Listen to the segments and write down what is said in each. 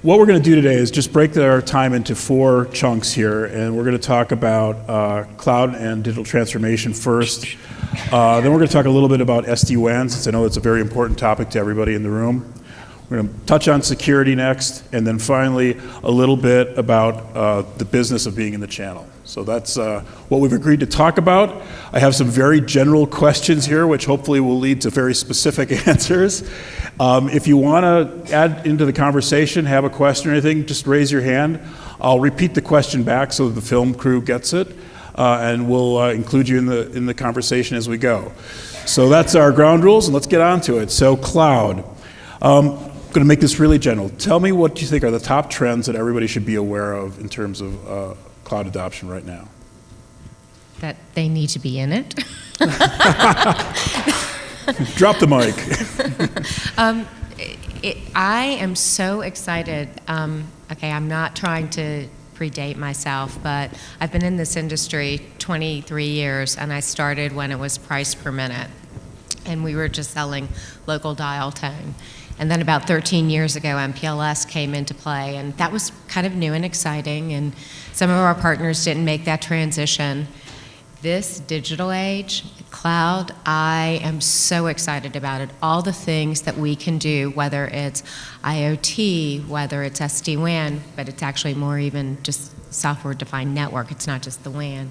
what we're going to do today is just break our time into 4 chunks here, and we're going to talk about cloud and digital transformation first. Then we're going to talk a little bit about SD-WAN, since I know it's a very important topic to everybody in the room. We're going to touch on security next, and then finally a little bit about the business of being in the channel. So that's what we've agreed to talk about. I have some very general questions here, which hopefully will lead to very specific answers. If you want to add into the conversation, have a question or anything, just raise your hand. I'll repeat the question back so that the film crew gets it, and we'll include you in the conversation as we go. So that's our ground rules, and let's get on to it. So cloud. I'm going to make this really general. Tell me what you think are the top trends that everybody should be aware of in terms of cloud adoption right now. That they need to be in it. Drop the mic. I am so excited. Okay, I'm not trying to predate myself, but I've been in this industry 23 years, and I started when it was price per minute, and we were just selling local dial tone. And then about 13 years ago, MPLS came into play, and that was kind of new and exciting, and some of our partners didn't make that transition. This digital age, cloud, I am so excited about it. All the things that we can do, whether it's IoT, whether it's SD-WAN, but it's actually more even just software-defined network. It's not just the WAN.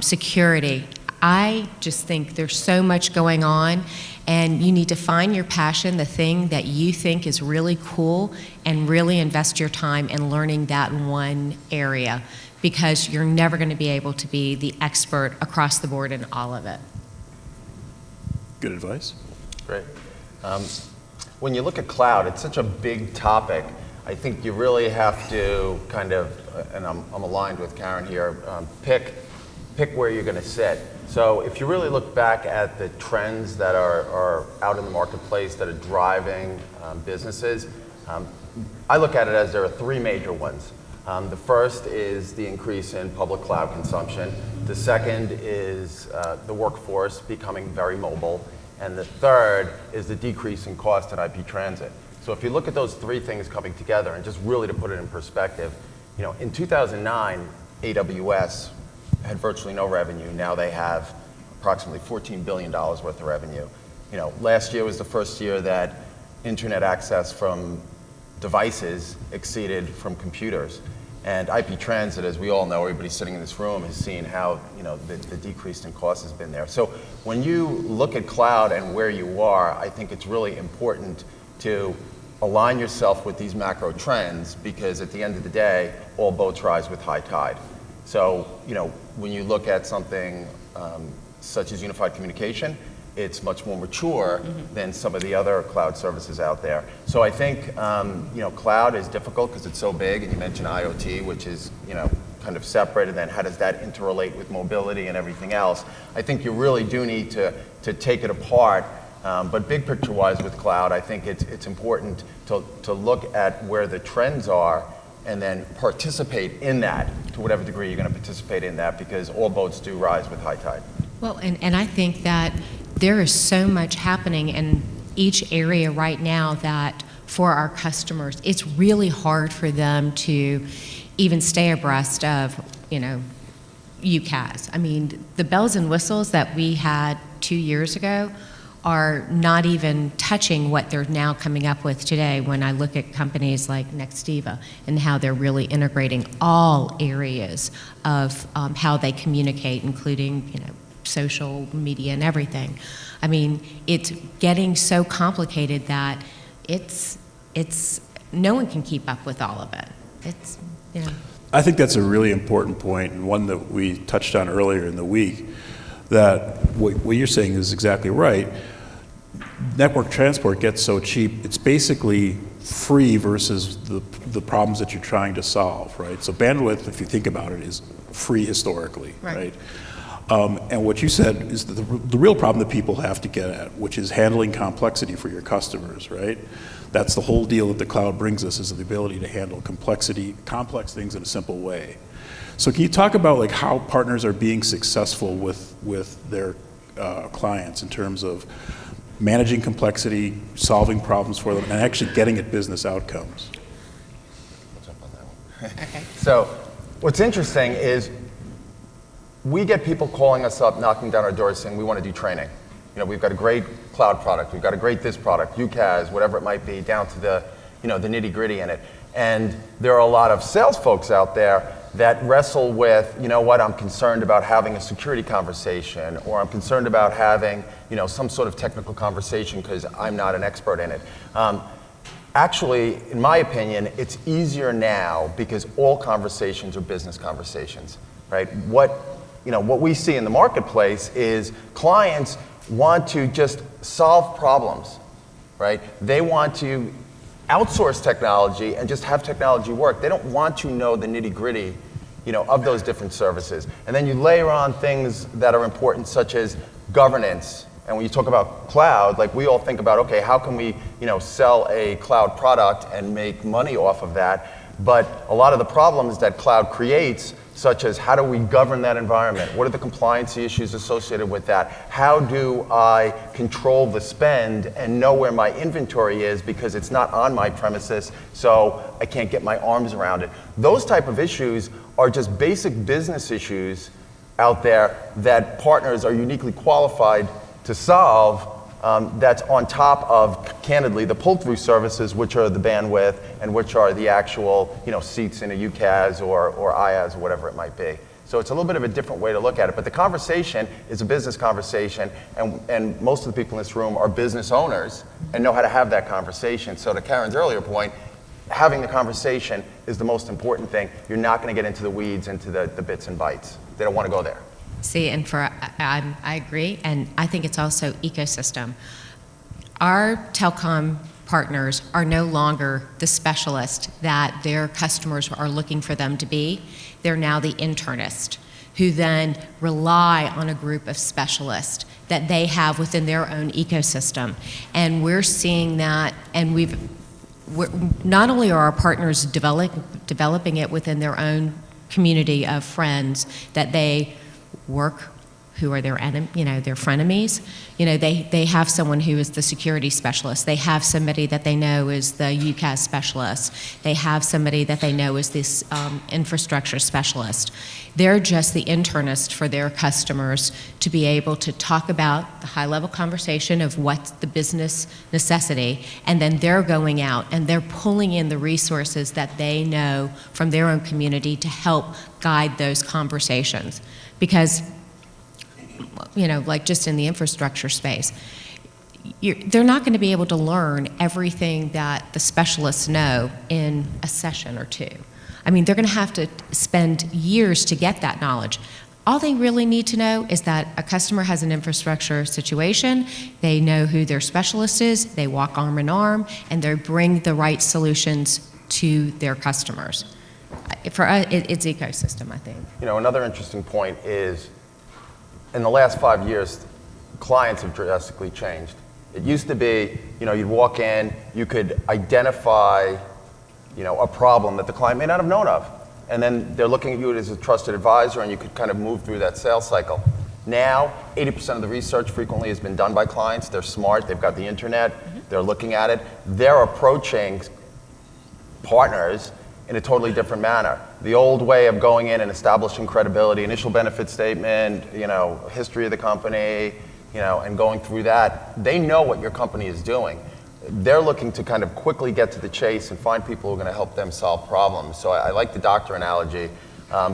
Security. I just think there's so much going on, and you need to find your passion, the thing that you think is really cool, and really invest your time in learning that one area, because you're never going to be able to be the expert across the board in all of it. Good advice. Great. When you look at cloud, it's such a big topic. I think you really have to kind of, and I'm aligned with Karin here, pick where you're going to sit. So if you really look back at the trends that are out in the marketplace that are driving businesses, I look at it as there are 3 major ones. The first is the increase in public cloud consumption. The second is the workforce becoming very mobile. And the third is the decrease in cost in IP transit. So if you look at those 3 things coming together, and just really to put it in perspective, in 2009, AWS had virtually no revenue. Now they have approximately $14 billion worth of revenue. Last year was the first year that internet access from devices exceeded from computers. And IP transit, as we all know, everybody sitting in this room has seen how the decrease in cost has been there. So when you look at cloud and where you are, I think it's really important to align yourself with these macro trends, because at the end of the day, all boats rise with high tide. So, when you look at something such as unified communication, it's much more mature than some of the other cloud services out there. So I think, cloud is difficult because it's so big, and you mentioned IoT, which is, kind of separate, and then how does that interrelate with mobility and everything else? I think you really do need to take it apart, but big picture-wise with cloud, I think it's important to look at where the trends are and then participate in that to whatever degree you're going to participate in that, because all boats do rise with high tide. Well, and I think that there is so much happening in each area right now that for our customers, it's really hard for them to even stay abreast of, UCaaS. I mean, the bells and whistles that we had 2 years ago are not even touching what they're now coming up with today when I look at companies like Nextiva and how they're really integrating all areas of how they communicate, including, social media and everything. I mean, it's getting so complicated that it's no one can keep up with all of it. It's, I think that's a really important point, and one that we touched on earlier in the week, that what you're saying is exactly right. Network transport gets so cheap, it's basically free versus the problems that you're trying to solve, right? So bandwidth, if you think about it, is free historically, right? And what you said is the real problem that people have to get at, which is handling complexity for your customers, right? That's the whole deal that the cloud brings us, is the ability to handle complex things in a simple way. So can you talk about how partners are being successful with their clients in terms of managing complexity, solving problems for them, and actually getting at business outcomes? Okay. So what's interesting is we get people calling us up, knocking down our doors saying we want to do training. We've got a great cloud product, we've got a great this product, UCaaS, whatever it might be, down to the, the nitty gritty in it. And there are a lot of sales folks out there that wrestle with, I'm concerned about having a security conversation, or I'm concerned about having, some sort of technical conversation because I'm not an expert in it. Actually, in my opinion, it's easier now because all conversations are business conversations, right? What we see in the marketplace is clients want to just solve problems, right? They want to outsource technology and just have technology work. They don't want to know the nitty-gritty, of those different services. And then you layer on things that are important, such as governance. And when you talk about cloud, like we all think about, okay, how can we, sell a cloud product and make money off of that? But a lot of the problems that cloud creates, such as how do we govern that environment? What are the compliance issues associated with that? How do I control the spend and know where my inventory is because it's not on my premises, so I can't get my arms around it? Those type of issues are just basic business issues out there that partners are uniquely qualified to solve. That's on top of, candidly, the pull-through services, which are the bandwidth and which are the actual, seats in a UCaaS or IaaS or whatever it might be. So it's a little bit of a different way to look at it. But the conversation is a business conversation, and most of the people in this room are business owners and know how to have that conversation. So to Karin's earlier point, having the conversation is the most important thing. You're not going to get into the weeds, into the bits and bytes. They don't want to go there. See, and I agree, and I think it's also ecosystem. Our telecom partners are no longer the specialist that their customers are looking for them to be. They're now the internist, who then rely on a group of specialists that they have within their own ecosystem. And we're seeing that, and not only are our partners developing it within their own community of friends that they work, who are their their frenemies. They have someone who is the security specialist. They have somebody that they know is the UCaaS specialist. They have somebody that they know is this infrastructure specialist. They're just the internist for their customers to be able to talk about the high-level conversation of what's the business necessity, and then they're going out and they're pulling in the resources that they know from their own community to help guide those conversations. Because, like just in the infrastructure space, they're not going to be able to learn everything that the specialists know in a session or two. I mean, they're going to have to spend years to get that knowledge. All they really need to know is that a customer has an infrastructure situation, they know who their specialist is, they walk arm in arm, and they bring the right solutions to their customers. For us, it's ecosystem, I think. Another interesting point is, in the last 5 years, clients have drastically changed. It used to be, you'd walk in, you could identify, a problem that the client may not have known of. And then they're looking at you as a trusted advisor, and you could kind of move through that sales cycle. Now, 80% of the research frequently has been done by clients. They're smart, they've got the internet, they're looking at it. They're approaching partners in a totally different manner. The old way of going in and establishing credibility, initial benefit statement, history of the company, and going through that, they know what your company is doing. They're looking to kind of quickly get to the chase and find people who are going to help them solve problems. So I like the doctor analogy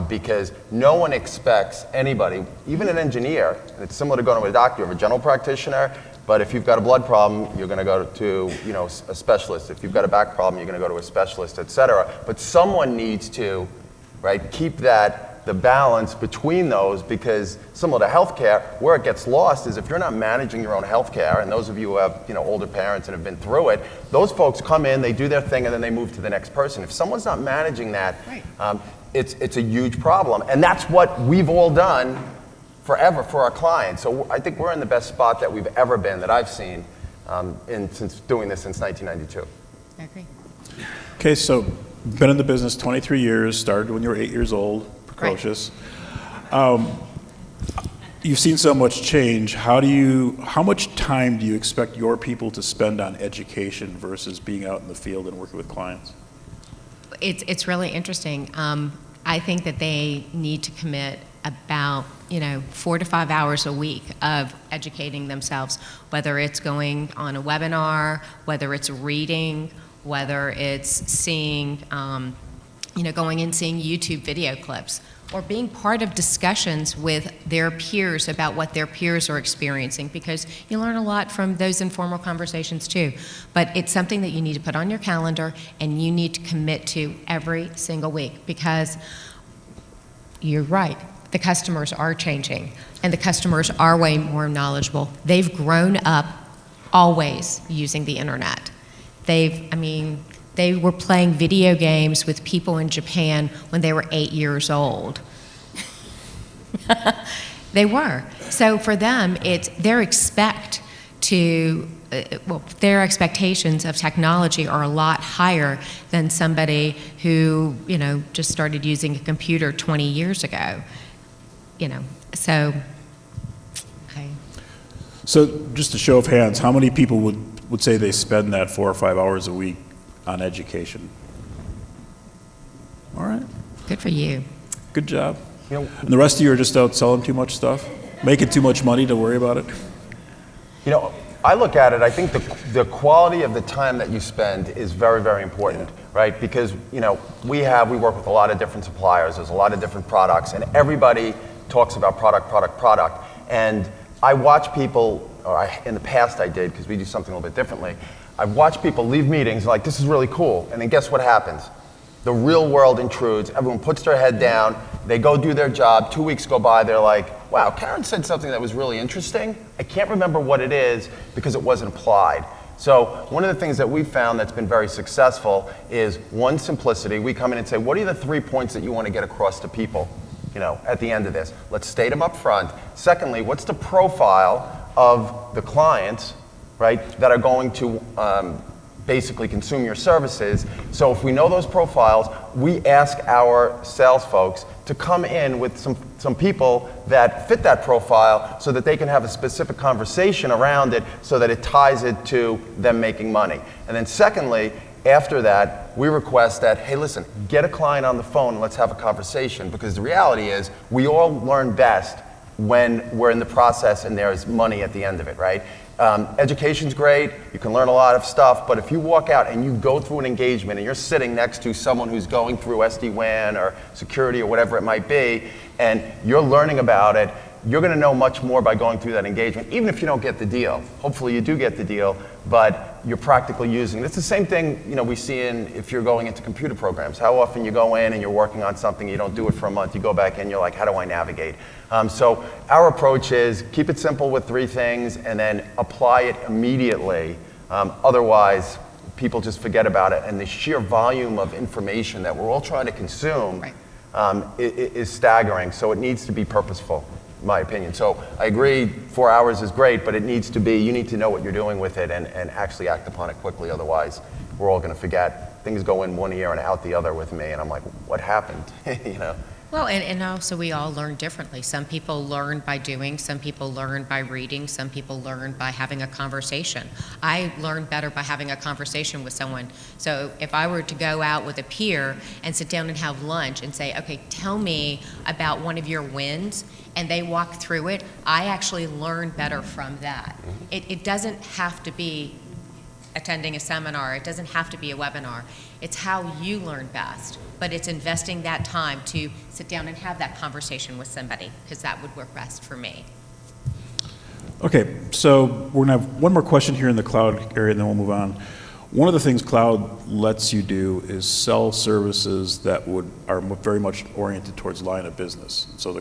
because no one expects anybody, even an engineer, and it's similar to going to a doctor, you have a general practitioner, but if you've got a blood problem, you're going to go to a specialist. If you've got a back problem, you're going to go to a specialist, et cetera. But someone needs to, keep the balance between those, because similar to healthcare, where it gets lost is if you're not managing your own healthcare, and those of you who have older parents and have been through it, those folks come in, they do their thing, and then they move to the next person. If someone's not managing that, it's a huge problem. And that's what we've all done forever for our clients. So I think we're in the best spot that we've ever been, that I've seen, since doing this since 1992. I agree. Okay, so been in the business 23 years, started when you were 8 years old, precocious. You've seen so much change. How much time do you expect your people to spend on education versus being out in the field and working with clients? It's really interesting. I think that they need to commit about 4 to 5 hours a week of educating themselves, whether it's going on a webinar, whether it's reading, whether it's seeing, going and seeing YouTube video clips, or being part of discussions with their peers about what their peers are experiencing, because you learn a lot from those informal conversations too. But it's something that you need to put on your calendar and you need to commit to every single week, because you're right, the customers are changing and the customers are way more knowledgeable. They've grown up always using the internet. They were playing video games with people in Japan when they were 8 years old. They were. So for them, their expectations of technology are a lot higher than somebody who, just started using a computer 20 years ago. So. Okay. So just a show of hands, how many people would say they spend that 4 or 5 hours a week on education? All right. Good for you. Good job. And the rest of you are just out selling too much stuff? Making too much money to worry about it? I look at it, I think the quality of the time that you spend is very, very important, right? Because, we work with a lot of different suppliers, there's a lot of different products, and everybody talks about product. And I watch people, in the past I did, because we do something a little bit differently, I've watched people leave meetings like, this is really cool, and then guess what happens? The real world intrudes, everyone puts their head down, they go do their job, 2 weeks go by, they're like, wow, Karin said something that was really interesting. I can't remember what it is because it wasn't applied. So one of the things that we've found that's been very successful is, one, simplicity. We come in and say, what are the 3 points that you want to get across to people, at the end of this? Let's state them up front. Secondly, what's the profile of the clients, right, that are going to basically consume your services? So if we know those profiles, we ask our sales folks to come in with some people that fit that profile so that they can have a specific conversation around it so that it ties it to them making money. And then secondly, after that, we request that, hey, listen, get a client on the phone and let's have a conversation, because the reality is we all learn best when we're in the process and there's money at the end of it, right? Education's great, you can learn a lot of stuff, but if you walk out and you go through an engagement and you're sitting next to someone who's going through SD-WAN or security or whatever it might be, and you're learning about it, you're going to know much more by going through that engagement, even if you don't get the deal. Hopefully you do get the deal, but you're practically using it. It's the same thing we see if you're going into computer programs. How often you go in and you're working on something, you don't do it for a month, you go back in, you're like, how do I navigate? So our approach is keep it simple with 3 things and then apply it immediately. Otherwise, people just forget about it, and the sheer volume of information that we're all trying to consume is staggering, so it needs to be purposeful, in my opinion. So I agree, 4 hours is great, but it needs to be, you need to know what you're doing with it and actually act upon it quickly, otherwise we're all going to forget. Things go in one ear and out the other with me, and I'm like, what happened? Well, and also we all learn differently. Some people learn by doing, some people learn by reading, some people learn by having a conversation. I learn better by having a conversation with someone. So if I were to go out with a peer and sit down and have lunch and say, okay, tell me about one of your wins, and they walk through it, I actually learn better from that. It doesn't have to be attending a seminar, it doesn't have to be a webinar. It's how you learn best, but it's investing that time to sit down and have that conversation with somebody, because that would work best for me. Okay, so we're going to have one more question here in the cloud area, and then we'll move on. One of the things cloud lets you do is sell services that are very much oriented towards line of business. So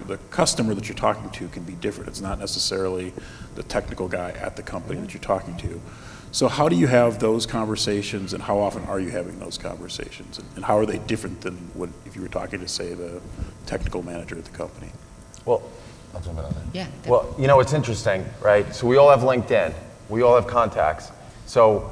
the customer that you're talking to can be different. It's not necessarily the technical guy at the company that you're talking to. So how do you have those conversations, and how often are you having those conversations? And how are they different than if you were talking to, say, the technical manager at the company? Well, I'll jump in on that. Yeah. Well, it's interesting, right? So we all have LinkedIn. We all have contacts. So,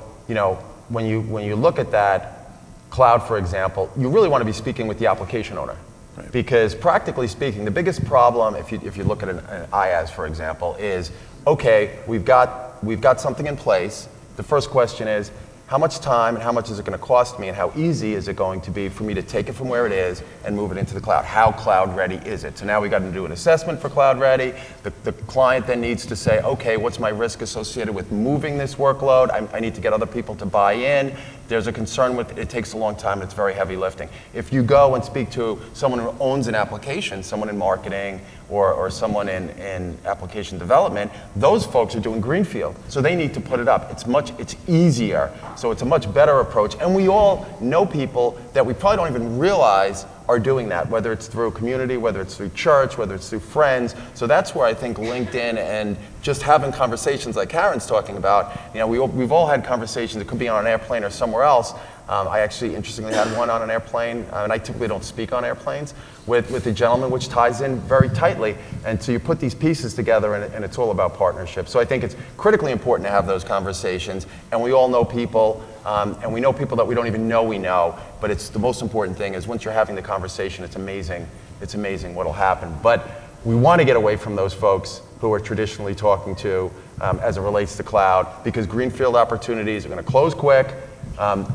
when you look at that, cloud, for example, you really want to be speaking with the application owner. Right. Because practically speaking, the biggest problem, if you look at an IaaS, for example, is, okay, we've got something in place. The first question is, how much time and how much is it going to cost me, and how easy is it going to be for me to take it from where it is and move it into the cloud? How cloud ready is it? So now we got to do an assessment for cloud ready. The client then needs to say, okay, what's my risk associated with moving this workload? I need to get other people to buy in. There's a concern with it takes a long time, and it's very heavy lifting. If you go and speak to someone who owns an application, someone in marketing or someone in application development, those folks are doing greenfield. So they need to put it up. It's easier. So it's a much better approach. And we all know people that we probably don't even realize are doing that, whether it's through community, whether it's through church, whether it's through friends. So that's where I think LinkedIn and just having conversations like Karin's talking about, we've all had conversations. It could be on an airplane or somewhere else. I actually, interestingly, had one on an airplane, and I typically don't speak on airplanes, with a gentleman, which ties in very tightly. And so you put these pieces together, and it's all about partnership. So I think it's critically important to have those conversations, and we all know people, and we know people that we don't even know we know, but it's the most important thing is once you're having the conversation, it's amazing what'll happen. But we want to get away from those folks who are traditionally talking to as it relates to cloud, because greenfield opportunities are going to close quick.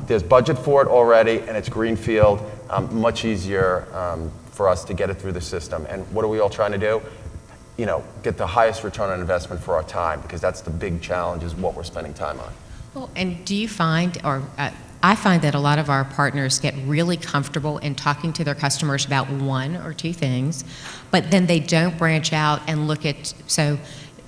There's budget for it already, and it's greenfield, much easier for us to get it through the system. And what are we all trying to do? Get the highest return on investment for our time, because that's the big challenge, is what we're spending time on. Well, and do you find, or I find that a lot of our partners get really comfortable in talking to their customers about one or two things, but then they don't branch out and look at, so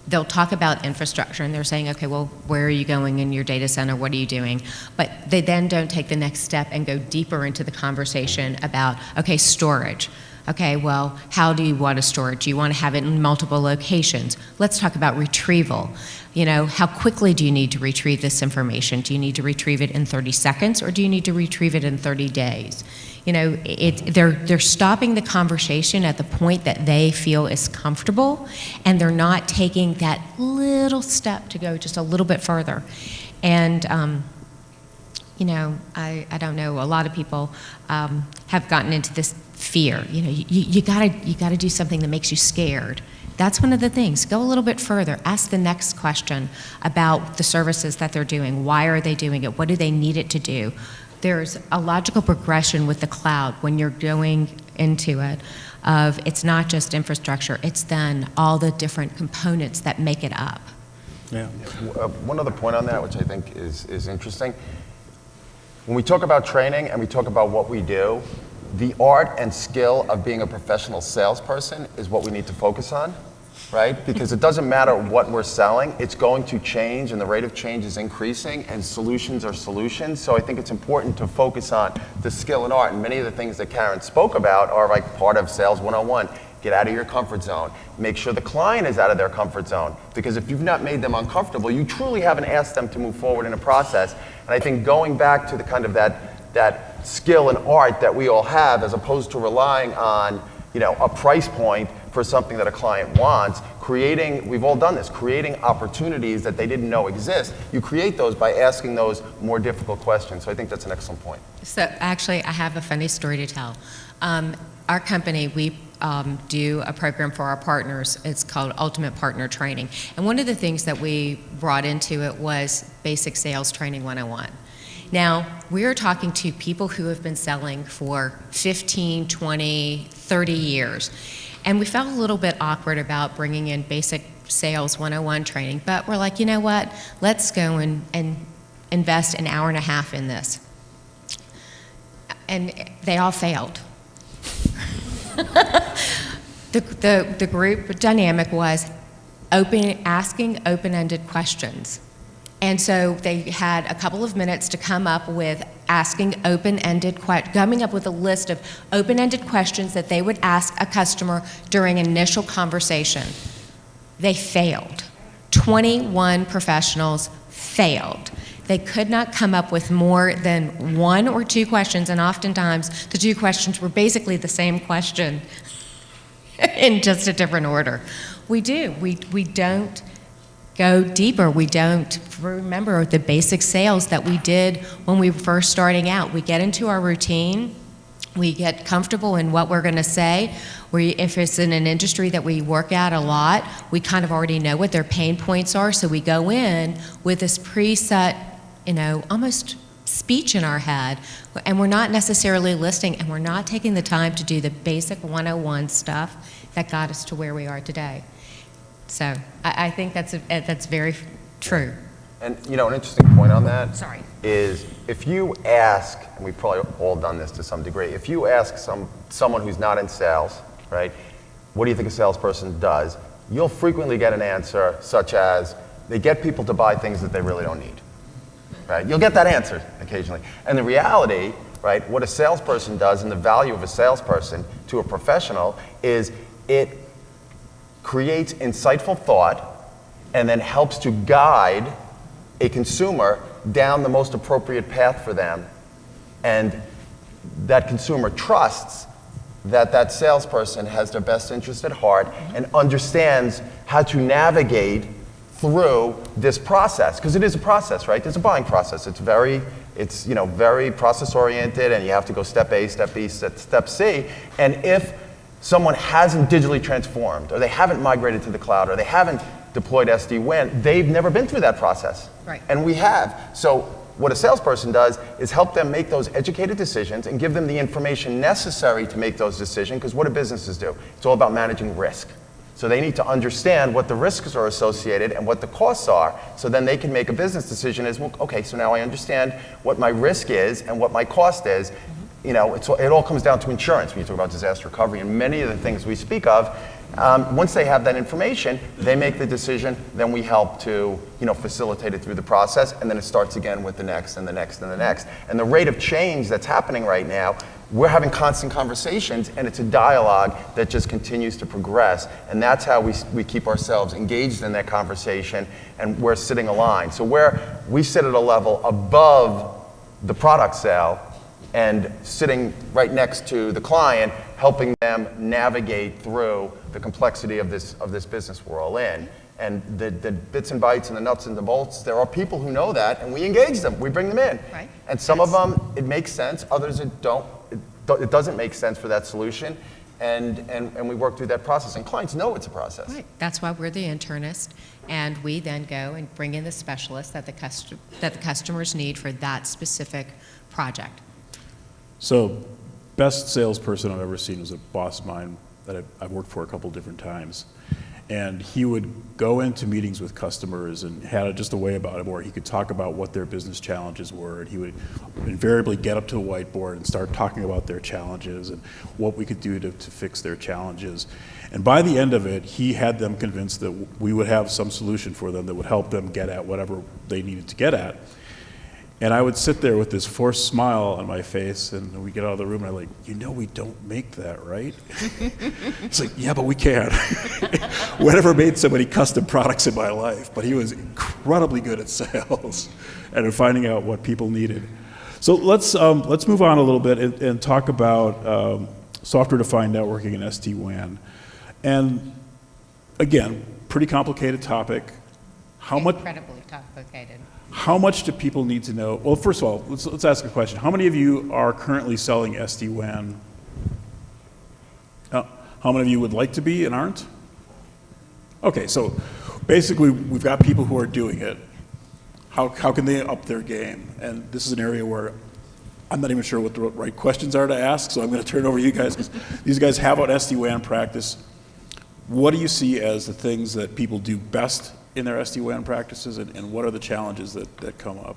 they'll talk about infrastructure and they're saying, okay, well, where are you going in your data center? What are you doing? But they then don't take the next step and go deeper into the conversation about, okay, storage. Okay, well, how do you want to store it? Do you want to have it in multiple locations? Let's talk about retrieval. How quickly do you need to retrieve this information? Do you need to retrieve it in 30 seconds, or do you need to retrieve it in 30 days? They're stopping the conversation at the point that they feel is comfortable, and they're not taking that little step to go just a little bit further. And I don't know, a lot of people have gotten into this fear. You gotta do something that makes you scared. That's one of the things. Go a little bit further. Ask the next question about the services that they're doing. Why are they doing it? What do they need it to do? There's a logical progression with the cloud when you're going into it of it's not just infrastructure, it's then all the different components that make it up. Yeah. One other point on that, which I think is interesting. When we talk about training and we talk about what we do, the art and skill of being a professional salesperson is what we need to focus on, right? Because it doesn't matter what we're selling, it's going to change, and the rate of change is increasing, and solutions are solutions. So I think it's important to focus on the skill and art, and many of the things that Karin spoke about are like part of Sales 101. Get out of your comfort zone. Make sure the client is out of their comfort zone, because if you've not made them uncomfortable, you truly haven't asked them to move forward in a process. And I think going back to the kind of that skill and art that we all have, as opposed to relying on a price point for something that a client wants, we've all done this, creating opportunities that they didn't know exist. You create those by asking those more difficult questions. So I think that's an excellent point. So actually, I have a funny story to tell. Our company, we do a program for our partners. It's called Ultimate Partner Training. And one of the things that we brought into it was Basic Sales Training 101. Now, we are talking to people who have been selling for 15, 20, 30 years. And we felt a little bit awkward about bringing in Basic Sales 101 training, but we're like, you know what? Let's go and invest an hour and a half in this. And they all failed. The group dynamic was asking open-ended questions. And so they had a couple of minutes to come up with coming up with a list of open-ended questions that they would ask a customer during initial conversation. They failed. 21 professionals failed. They could not come up with more than one or two questions, and oftentimes the two questions were basically the same question in just a different order. We don't go deeper. We don't remember the basic sales that we did when we were first starting out. We get into our routine. We get comfortable in what we're going to say. If it's in an industry that we work at a lot, we kind of already know what their pain points are, so we go in with this preset almost speech in our head, and we're not necessarily listening, and we're not taking the time to do the basic 101 stuff that got us to where we are today. So I think that's very true. And an interesting point on that Sorry. is if you ask, and we've probably all done this to some degree, if you ask someone who's not in sales, right, what do you think a salesperson does? You'll frequently get an answer such as, they get people to buy things that they really don't need, right? You'll get that answer occasionally. And the reality, right, what a salesperson does and the value of a salesperson to a professional is it creates insightful thought and then helps to guide a consumer down the most appropriate path for them. And that consumer trusts that salesperson has their best interest at heart and understands how to navigate through this process, because it is a process, right? There's a buying process. It's very process oriented, and you have to go step A, step B, step C. And if someone hasn't digitally transformed, or they haven't migrated to the cloud, or they haven't deployed SD-WAN, they've never been through that process. Right. And we have. So what a salesperson does is help them make those educated decisions and give them the information necessary to make those decisions, because what do businesses do? It's all about managing risk. So they need to understand what the risks are associated and what the costs are, so then they can make a business decision as, well, okay, so now I understand what my risk is and what my cost is. It all comes down to insurance when you talk about disaster recovery and many of the things we speak of. Once they have that information, they make the decision, then we help to facilitate it through the process, and then it starts again with the next and the next and the next. And the rate of change that's happening right now, we're having constant conversations, and it's a dialogue that just continues to progress, and that's how we keep ourselves engaged in that conversation, and we're sitting aligned. So we sit at a level above the product sale and sitting right next to the client, helping them navigate through the complexity of this business we're all in. And the bits and bytes and the nuts and the bolts, there are people who know that, and we engage them, we bring them in. Right. And some of them, it makes sense, others it don't. It doesn't make sense for that solution, and we work through that process. And clients know it's a process. Right. That's why we're the internist, and we then go and bring in the specialists that the customers need for that specific project. So, best salesperson I've ever seen was a boss of mine that I've worked for a couple different times. And he would go into meetings with customers and had just a way about him where he could talk about what their business challenges were. And he would invariably get up to the whiteboard and start talking about their challenges and what we could do to fix their challenges. And by the end of it, he had them convinced that we would have some solution for them that would help them get at whatever they needed to get at. And I would sit there with this forced smile on my face, and we get out of the room, and I'm like, we don't make that, right? It's like, yeah, but we can. Whatever made so many custom products in my life, but he was incredibly good at sales and in finding out what people needed. So let's move on a little bit and talk about software-defined networking and SD-WAN. And again, pretty complicated topic. Incredibly complicated. How much do people need to know? Well, first of all, let's ask a question. How many of you are currently selling SD-WAN? How many of you would like to be and aren't? Okay, so basically we've got people who are doing it. How can they up their game? And this is an area where I'm not even sure what the right questions are to ask, so I'm going to turn it over to you guys, because these guys have an SD-WAN practice. What do you see as the things that people do best in their SD-WAN practices, and what are the challenges that come up?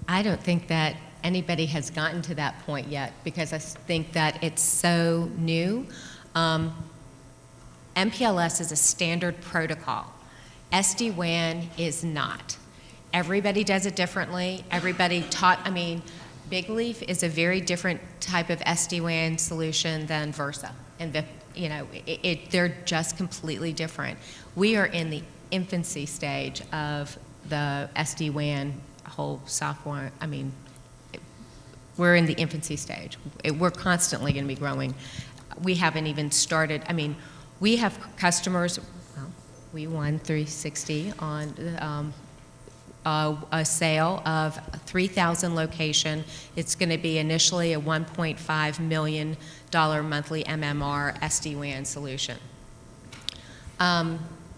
I don't think that anybody has gotten to that point yet, because I think that it's so new. MPLS is a standard protocol. SD-WAN is not. Everybody does it differently. Big Leaf is a very different type of SD-WAN solution than Versa and VIP. They're just completely different. We are in the infancy stage of the SD-WAN whole software. We're in the infancy stage. We're constantly going to be growing. We haven't even started. We have customers. Well, we won 360 on a sale of 3,000 location. It's going to be initially a $1.5 million monthly MMR SD-WAN solution.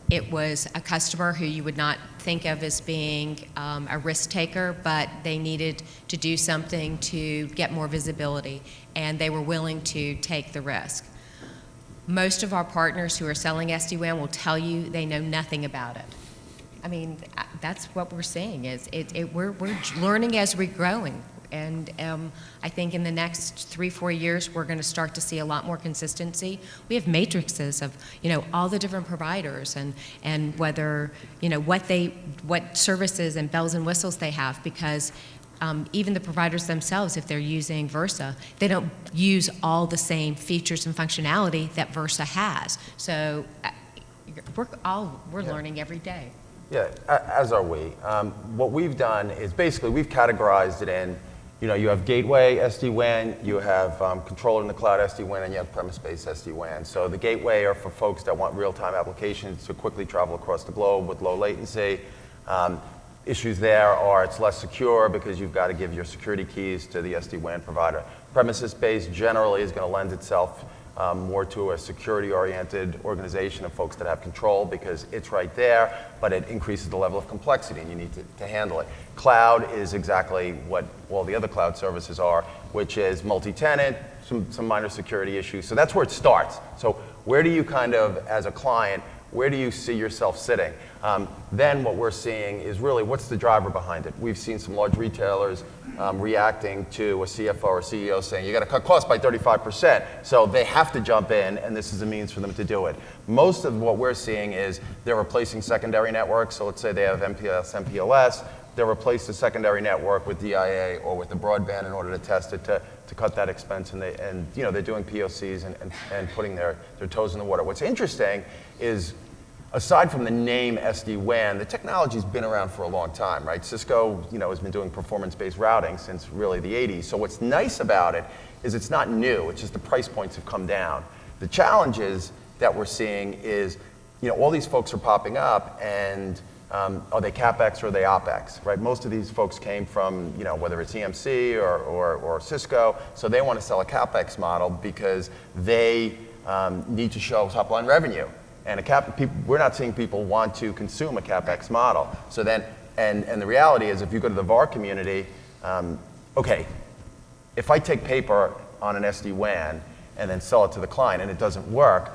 it was a customer who you would not think of as being a risk taker, but they needed to do something to get more visibility, and they were willing to take the risk. Most of our partners who are selling SD-WAN will tell you they know nothing about it. I mean, that's what we're seeing, is we're learning as we're growing. And I think in the next 3-4 years, we're going to start to see a lot more consistency. We have matrices of, all the different providers and whether, what services and bells and whistles they have, because even the providers themselves, if they're using Versa, they don't use all the same features and functionality that Versa has. So we're learning every day. Yeah, as are we. What we've done is basically we've categorized it in, you have gateway SD-WAN, you have controller in the cloud SD-WAN, and you have premise-based SD-WAN. So the gateway are for folks that want real-time applications to quickly travel across the globe with low latency. Issues there are it's less secure because you've got to give your security keys to the SD-WAN provider. Premises-based generally is going to lend itself more to a security-oriented organization of folks that have control because it's right there, but it increases the level of complexity and you need to handle it. Cloud is exactly what all the other cloud services are, which is multi-tenant, some minor security issues. So that's where it starts. So where do you kind of, as a client, where do you see yourself sitting? Then what we're seeing is really what's the driver behind it. We've seen some large retailers reacting to a CFO or CEO saying, you got to cut costs by 35%. So they have to jump in, and this is a means for them to do it. Most of what we're seeing is they're replacing secondary networks. So let's say they have MPLS, MPLS. They'll replace the secondary network with DIA or with the broadband in order to test it to cut that expense. And they're doing POCs and putting their toes in the water. What's interesting is, aside from the name SD-WAN, the technology's been around for a long time, right? Cisco, has been doing performance-based routing since really the 80s. So what's nice about it is it's not new, it's just the price points have come down. The challenges that we're seeing is, all these folks are popping up and are they CapEx or are they OpEx, right? Most of these folks came from, whether it's EMC or Cisco, so they want to sell a CapEx model because they need to show top-line revenue. And we're not seeing people want to consume a CapEx model. So then, and the reality is, if you go to the VAR community, okay, if I take paper on an SD-WAN and then sell it to the client and it doesn't work,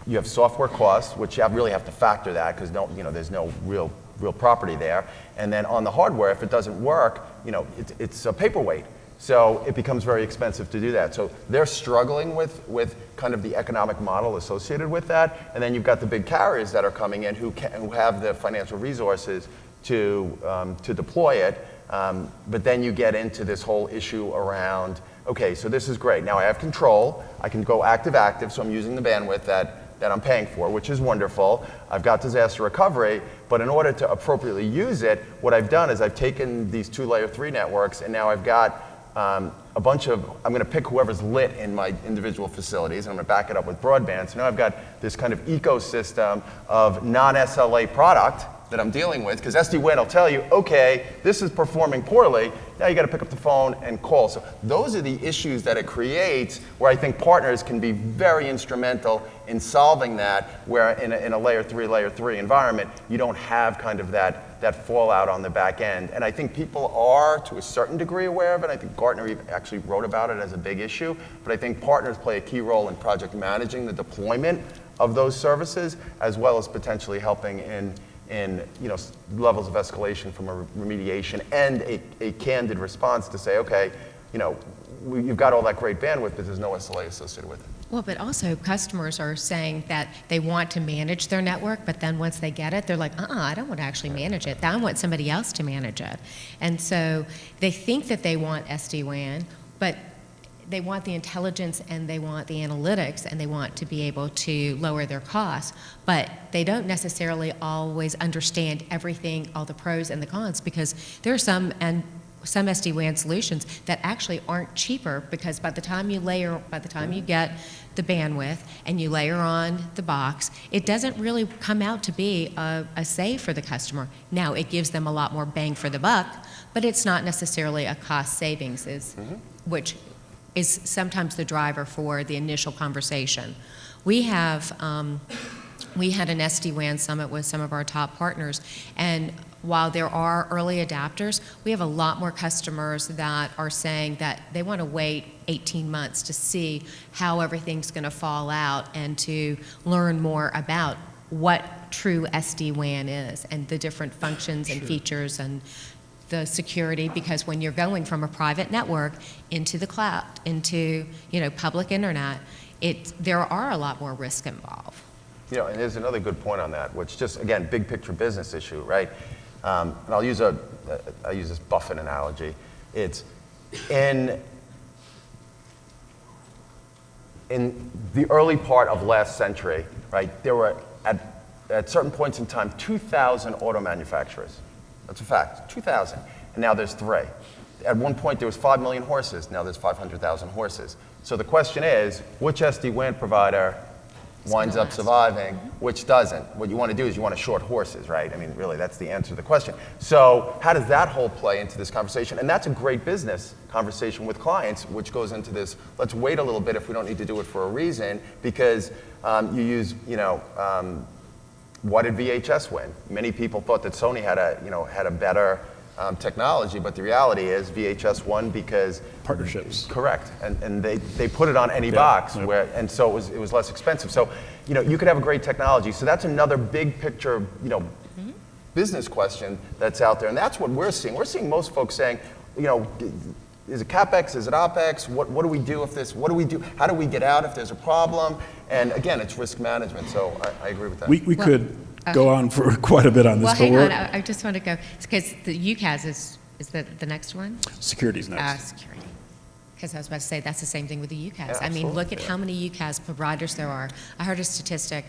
you have software costs, which you really have to factor that because there's no real property there. And then on the hardware, if it doesn't work, it's a paperweight. So it becomes very expensive to do that. So they're struggling with kind of the economic model associated with that. And then you've got the big carriers that are coming in who have the financial resources to deploy it. But then you get into this whole issue around, okay, so this is great. Now I have control. I can go active, so I'm using the bandwidth that I'm paying for, which is wonderful. I've got disaster recovery, but in order to appropriately use it, what I've done is I've taken these 2 layer 3 networks and now I've got a bunch of, I'm going to pick whoever's lit in my individual facilities, and I'm going to back it up with broadband. So now I've got this kind of ecosystem of non-SLA product that I'm dealing with, because SD-WAN will tell you, okay, this is performing poorly, now you got to pick up the phone and call. So those are the issues that it creates where I think partners can be very instrumental in solving that, where in a layer 3 environment, you don't have kind of that fallout on the back end. And I think people are, to a certain degree, aware of it. I think Gartner even actually wrote about it as a big issue. But I think partners play a key role in project managing the deployment of those services, as well as potentially helping in levels of escalation from a remediation and a candid response to say, okay, you've got all that great bandwidth, but there's no SLA associated with it. Well, but also customers are saying that they want to manage their network, but then once they get it, they're like, I don't want to actually manage it. I want somebody else to manage it. And so they think that they want SD-WAN, but they want the intelligence and they want the analytics and they want to be able to lower their costs, but they don't necessarily always understand everything, all the pros and the cons, because there are some SD-WAN solutions that actually aren't cheaper, because by the time you get the bandwidth and you layer on the box, it doesn't really come out to be a save for the customer. Now, it gives them a lot more bang for the buck, but it's not necessarily a cost savings, which is sometimes the driver for the initial conversation. We have we had an SD-WAN summit with some of our top partners, and while there are early adapters, we have a lot more customers that are saying that they want to wait 18 months to see how everything's going to fall out and to learn more about what true SD-WAN is and the different functions and features and the security, because when you're going from a private network into the cloud, into public internet, there are a lot more risk involved. And there's another good point on that, which just, again, big picture business issue, right? And I'll use this Buffett analogy. It's in the early part of last century, right? There were at certain points in time 2,000 auto manufacturers. That's a fact, 2,000. And now there's 3. At one point there was 5 million horses. Now there's 500,000 horses. So the question is, which SD-WAN provider winds up surviving, which doesn't? What you want to do is you want to short horses, right? I mean, really, that's the answer to the question. So how does that whole play into this conversation? And that's a great business conversation with clients, which goes into this, let's wait a little bit if we don't need to do it for a reason, because you use, what did VHS win? Many people thought that Sony had a better technology, but the reality is VHS won because Partnerships. Correct, and they put it on any box, and so it was less expensive. So you could have a great technology. So that's another big picture business question that's out there, and that's what we're seeing. We're seeing most folks saying, is it CapEx? Is it OpEx? What do we do if this? What do we do? How do we get out if there's a problem? And again, it's risk management. So I agree with that. We could go on for quite a bit on this. Well, hang on. I just want to go, because the UCAS is the next one? Security's next. Security. Because I was about to say, that's the same thing with the UCAS. Yeah, I mean, look at how many UCAS providers there are. I heard a statistic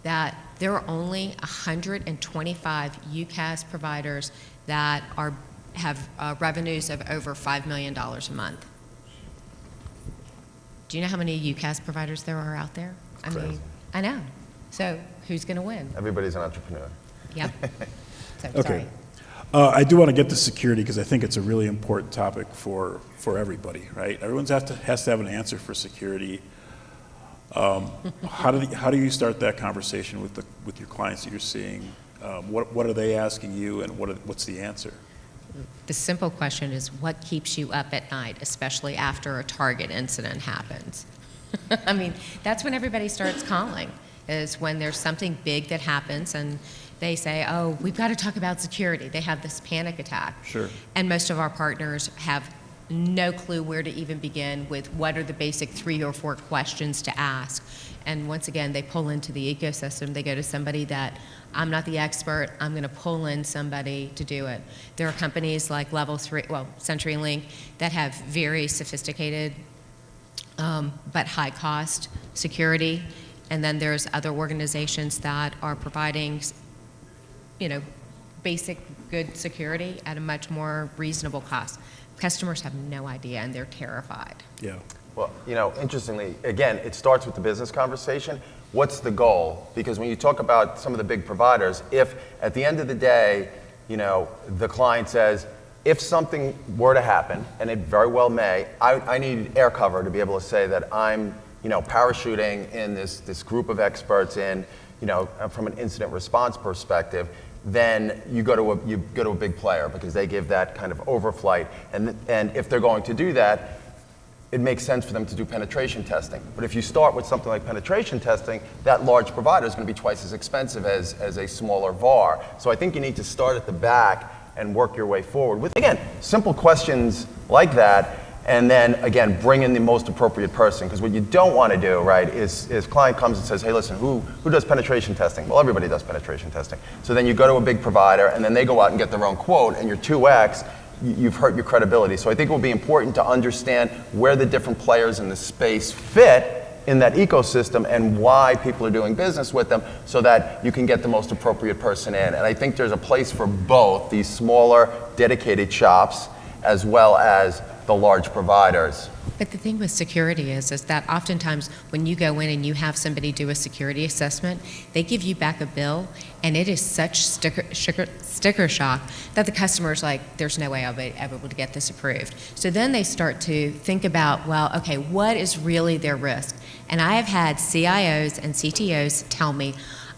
that there are only 125 UCAS providers that have revenues of over $5 million a month. Do you know how many UCAS providers there are out there? I mean, I know. So who's going to win? Everybody's an entrepreneur. Yep. So, Okay. Sorry. I do want to get to security because I think it's a really important topic for everybody, right? Everyone has to have an answer for security. How do you start that conversation with your clients that you're seeing? What are they asking you, and what's the answer? The simple question is, what keeps you up at night, especially after a Target incident happens? I mean, that's when everybody starts calling, is when there's something big that happens and they say, oh, we've got to talk about security. They have this panic attack. Sure. And most of our partners have no clue where to even begin with what are the basic 3 or 4 questions to ask. And once again, they pull into the ecosystem. They go to somebody that, I'm not the expert, I'm going to pull in somebody to do it. There are companies like CenturyLink, that have very sophisticated but high cost security. And then there's other organizations that are providing, basic good security at a much more reasonable cost. Customers have no idea, and they're terrified. Yeah. Well, interestingly, again, it starts with the business conversation. What's the goal? Because when you talk about some of the big providers, if at the end of the day, the client says, if something were to happen, and it very well may, I need air cover to be able to say that I'm, parachuting in this group of experts in, from an incident response perspective, then you go to a big player because they give that kind of overflight. And if they're going to do that, it makes sense for them to do penetration testing. But if you start with something like penetration testing, that large provider is going to be twice as expensive as a smaller VAR. So I think you need to start at the back and work your way forward with, again, simple questions like that, and then, again, bring in the most appropriate person. Because what you don't want to do, right, is client comes and says, hey, listen, who does penetration testing? Well, everybody does penetration testing. So then you go to a big provider, and then they go out and get their own quote, and you're 2x, you've hurt your credibility. So I think it will be important to understand where the different players in the space fit in that ecosystem and why people are doing business with them so that you can get the most appropriate person in. And I think there's a place for both these smaller, dedicated shops as well as the large providers. But the thing with security is that oftentimes when you go in and you have somebody do a security assessment, they give you back a bill, and it is such sticker shock that the customer's like, there's no way I'll be able to get this approved. So then they start to think about, well, okay, what is really their risk? And I have had CIOs and CTOs tell me,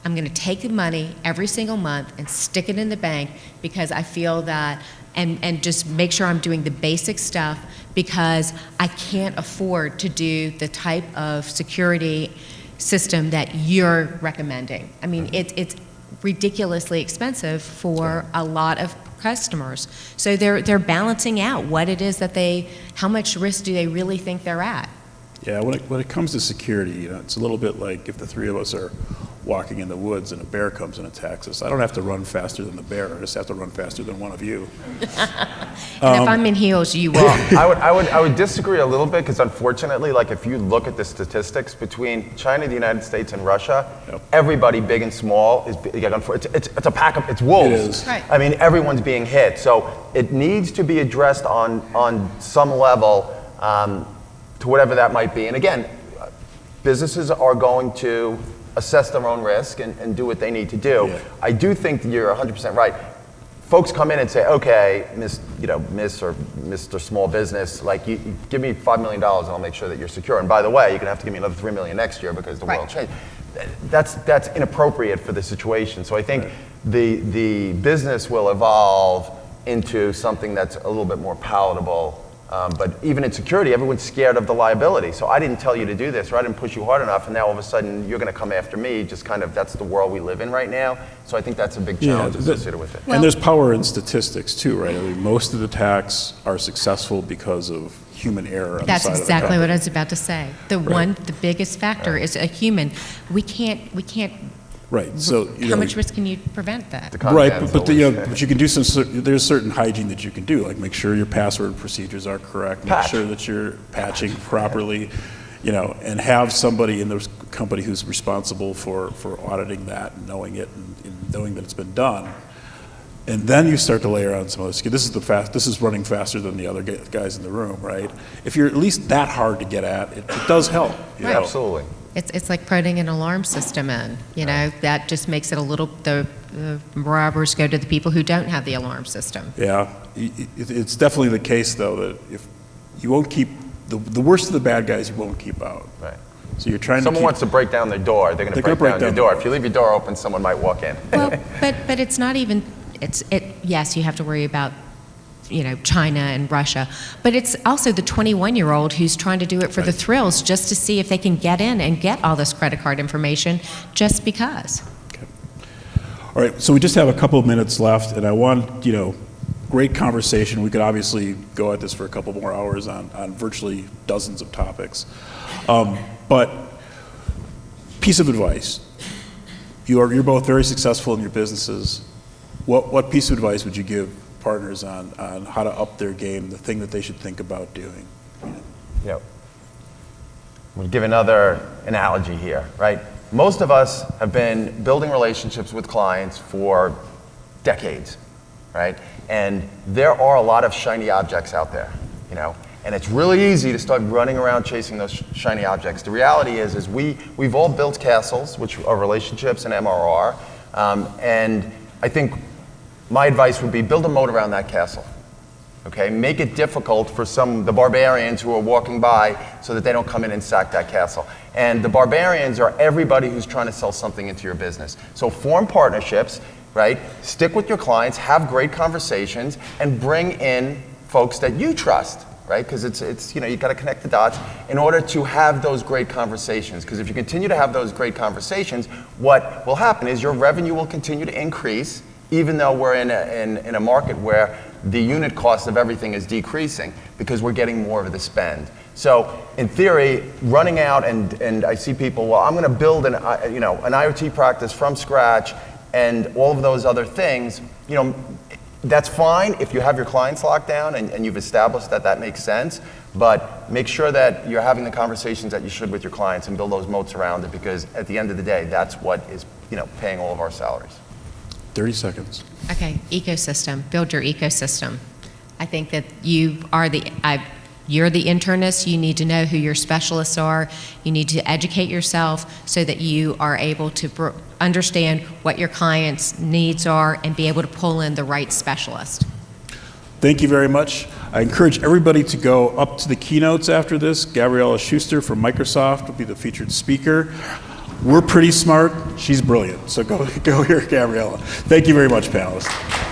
I'm going to take the money every single month and stick it in the bank because I feel that, and just make sure I'm doing the basic stuff because I can't afford to do the type of security system that you're recommending. I mean, it's ridiculously expensive for a lot of customers. So they're balancing out what it is that how much risk do they really think they're at? Yeah, when it comes to security, it's a little bit like if the three of us are walking in the woods and a bear comes and attacks us. I don't have to run faster than the bear. I just have to run faster than one of you. And if I'm in heels, you walk. I would disagree a little bit because unfortunately, like if you look at the statistics between China, the United States, and Russia, everybody big and small is it's a pack of, it's wolves. It is. Right. I mean, everyone's being hit. So it needs to be addressed on some level to whatever that might be. And again, businesses are going to assess their own risk and do what they need to do. Yeah. I do think that you're 100% right. Folks come in and say, okay, Miss or Mr. Small Business, like you give me $5 million and I'll make sure that you're secure. And by the way, you're gonna have to give me another $3 million next year because the world changed. That's inappropriate for the situation. So I think the business will evolve into something that's a little bit more palatable. But even in security, everyone's scared of the liability. So I didn't tell you to do this, or I didn't push you hard enough, and now all of a sudden you're going to come after me. Just kind of, that's the world we live in right now. So I think that's a big challenge associated with it. And there's power in statistics too, right? I mean, most of the attacks are successful because of human error on That's the side exactly of the what I was about to say. The biggest factor is a human. We can't. Right. So How much risk can you prevent that? Right, but you can do there's certain hygiene that you can do, like make sure your password procedures are correct, make sure that you're patching properly, and have somebody in the company who's responsible for auditing that and knowing it and knowing that it's been done. And then you start to layer on some other skill. This is running faster than the other guys in the room, right? If you're at least that hard to get at, it does help. You know? Absolutely. It's like putting an alarm system in, that just makes it the robbers go to the people who don't have the alarm system. Yeah, it's definitely the case though that if you won't keep, the worst of the bad guys you won't keep out. Right. So you're trying Someone wants to break down their door, they're going to break down your door. If you leave your door open, someone might walk in. Well, but it's not even, yes, you have to worry about China and Russia. But it's also the 21-year-old who's trying to do it for the thrills just to see if they can get in and get all this credit card information just because. Okay. All right, so we just have a couple of minutes left, and I want, great conversation. We could obviously go at this for a couple more hours on virtually dozens of topics. But piece of advice. You're both very successful in your businesses. What piece of advice would you give partners on how to up their game, the thing that they should think about doing? Yep. We'll give another analogy here, right? Most of us have been building relationships with clients for decades, right? And there are a lot of shiny objects out there, and it's really easy to start running around chasing those shiny objects. The reality is we've all built castles, which are relationships and MRR, and I think my advice would be build a moat around that castle. Okay, make it difficult for the barbarians who are walking by so that they don't come in and sack that castle. And the barbarians are everybody who's trying to sell something into your business. So form partnerships, right? Stick with your clients, have great conversations, and bring in folks that you trust, right? Because it's you got to connect the dots in order to have those great conversations. Because if you continue to have those great conversations, what will happen is your revenue will continue to increase, even though we're in a market where the unit cost of everything is decreasing because we're getting more of the spend. So in theory, running out and I see people, well, I'm going to build an IoT practice from scratch and all of those other things, that's fine if you have your clients locked down and you've established that makes sense, but make sure that you're having the conversations that you should with your clients and build those moats around it, because at the end of the day, that's what is paying all of our salaries. 30 seconds. Okay, ecosystem. Build your ecosystem. I think that you're the internist. You need to know who your specialists are. You need to educate yourself so that you are able to understand what your clients' needs are and be able to pull in the right specialist. Thank you very much. I encourage everybody to go up to the keynotes after this. Gabriella Schuster from Microsoft will be the featured speaker. We're pretty smart. She's brilliant. So go here, Gabriella. Thank you very much, panelists.